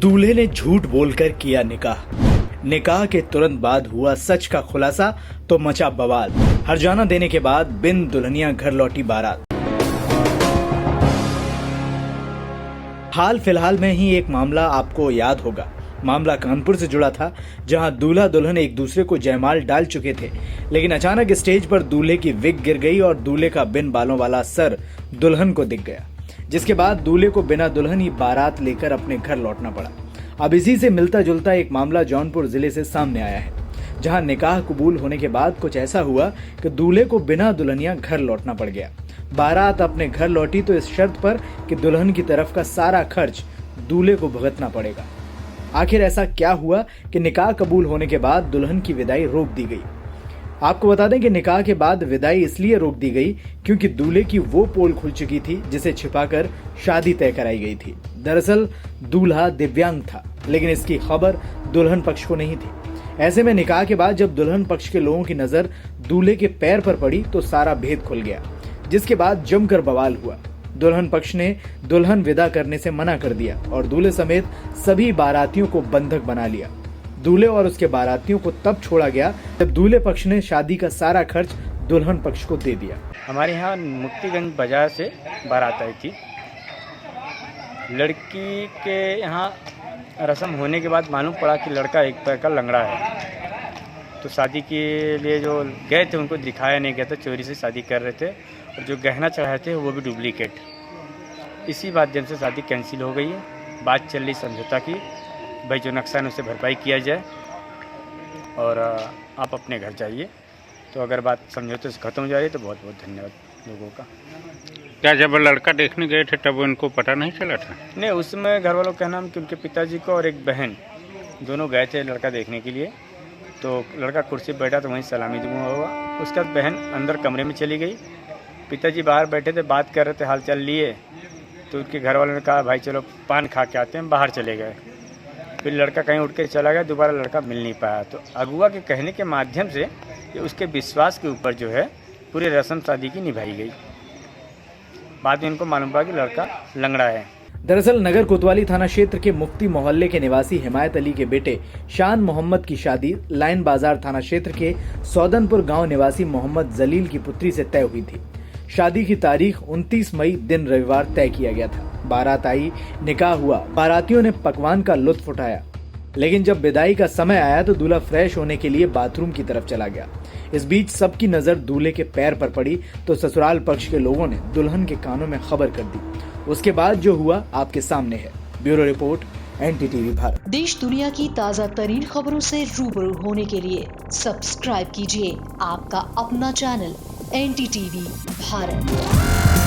दूल्हे ने झूठ बोलकर किया निकाह। निकाह के तुरंत बाद हुआ सच का खुलासा तो मचा बवाल। हर्जाना देने के बाद बिन दुल्हनिया घर लौटी बारात। हाल फिलहाल में ही एक मामला आपको याद होगा। मामला कानपुर से जुड़ा था, जहां दूल्हा दुल्हन एक दूसरे को जयमाल डाल चुके थे, लेकिन अचानक स्टेज पर दूल्हे की विग गिर गई और दूल्हे का बिन बालों वाला सर दुल्हन को दिख गया, जिसके बाद दूल्हे को बिना दुल्हन ही बारात लेकर अपने घर लौटना पड़ा। अब इसी से मिलता जुलता एक मामला जौनपुर जिले से सामने आया है, जहां निकाह कबूल होने के बाद कुछ ऐसा हुआ कि दूल्हे को बिना दुल्हनिया घर लौटना पड़ गया। बारात अपने घर लौटी तो इस शर्त पर कि दुल्हन की तरफ का सारा खर्च दूल्हे को भुगतना पड़ेगा। आखिर ऐसा क्या हुआ कि निकाह कबूल होने के बाद दुल्हन की विदाई रोक दी गई? आपको बता दें कि निकाह के बाद विदाई इसलिए रोक दी गई क्योंकि दूल्हे की वो पोल खुल चुकी थी जिसे छिपाकर शादी तय कराई गई थी। दरअसल दूल्हा दिव्यांग था, लेकिन इसकी खबर दुल्हन पक्ष को नहीं थी। ऐसे में निकाह के बाद जब दुल्हन पक्ष के लोगों की नजर दूल्हे के पैर पर पड़ी तो सारा भेद खुल गया, जिसके बाद जमकर बवाल हुआ। दुल्हन पक्ष ने दुल्हन विदा करने से मना कर दिया और दूल्हे समेत सभी बारातियों को बंधक बना लिया। दूल्हे और उसके बारातियों को तब छोड़ा गया जब दूल्हे पक्ष ने शादी का सारा खर्च दुल्हन पक्ष को दे दिया। हमारे यहाँ मुक्तिगंज बाजार से बारात आई थी। लड़की के यहाँ रस्म होने के बाद मालूम पड़ा कि लड़का एक पैर का लंगड़ा है, तो शादी के लिए जो गए थे उनको दिखाया नहीं गया था, चोरी से शादी कर रहे थे और जो गहना चढ़ाए थे वो भी डुप्लीकेट। इसी माध्यम से शादी कैंसिल हो गई है। बात चल रही समझौता की, भाई जो नुकसान उसे भरपाई किया जाए और आप अपने घर जाइए। तो अगर बात समझौते से ख़त्म हो जा रही है तो बहुत बहुत धन्यवाद लोगों का। क्या जब लड़का देखने गए थे तब उनको पता नहीं चला था? नहीं, उसमें घर वालों का कहना है कि उनके पिताजी को और एक बहन दोनों गए थे लड़का देखने के लिए। तो लड़का कुर्सी पर बैठा तो वहीं सलामी दुआ हुआ। उसके बाद बहन अंदर कमरे में चली गई। पिताजी बाहर बैठे थे, बात कर रहे थे, हाल चाल लिए। तो उनके घर वालों ने कहा भाई चलो पान खा के आते हैं, बाहर चले गए। फिर लड़का कहीं उठ कर चला गया, दोबारा लड़का मिल नहीं पाया। तो अगुआ के कहने के माध्यम से ये उसके विश्वास के ऊपर जो है पूरी रस्म शादी की निभाई गई। बाद में इनको मालूम पड़ा कि लड़का लंगड़ा है। दरअसल नगर कोतवाली थाना क्षेत्र के मुफ्ती मोहल्ले के निवासी हिमायत अली के बेटे शान मोहम्मद की शादी लाइन बाजार थाना क्षेत्र के सौदनपुर गांव निवासी मोहम्मद जलील की पुत्री से तय हुई थी। शादी की तारीख 29 मई दिन रविवार तय किया गया था। बारात आई, निकाह हुआ, बारातियों ने पकवान का लुत्फ उठाया, लेकिन जब विदाई का समय आया तो दूल्हा फ्रेश होने के लिए बाथरूम की तरफ चला गया। इस बीच सबकी नजर दूल्हे के पैर पर पड़ी तो ससुराल पक्ष के लोगों ने दुल्हन के कानों में खबर कर दी। उसके बाद जो हुआ आपके सामने है। Bureau report, NTTV Bharat. देश दुनिया की ताज़ा तरीन खबरों से रूबरू होने के लिए सब्सक्राइब कीजिए आपका अपना चैनल NTTV भारत।